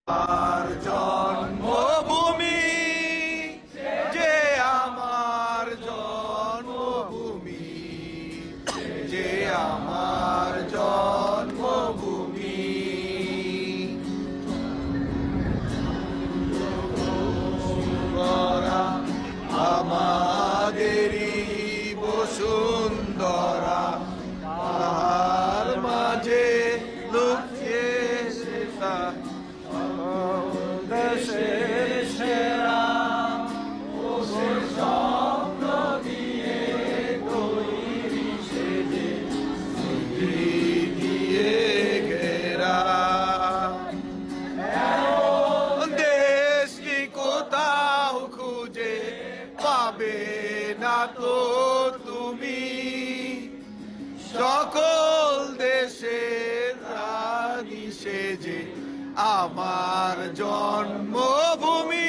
আর জন্মভূমি যে আমার জন্মভূমি, যে আমার জন্মভূমি। আমাদেরই বসুন্ধরা, তার মাঝে লুকিয়ে সেটা দেশের সেরা স্বপ্ন দিয়ে তৈরি সেজে দিয়ে ঘেরা। দেশ কি কোথাও খুঁজে পাবে না তো তুমি, সকল দেশের রানী সেজে আমার জন্মভূমি।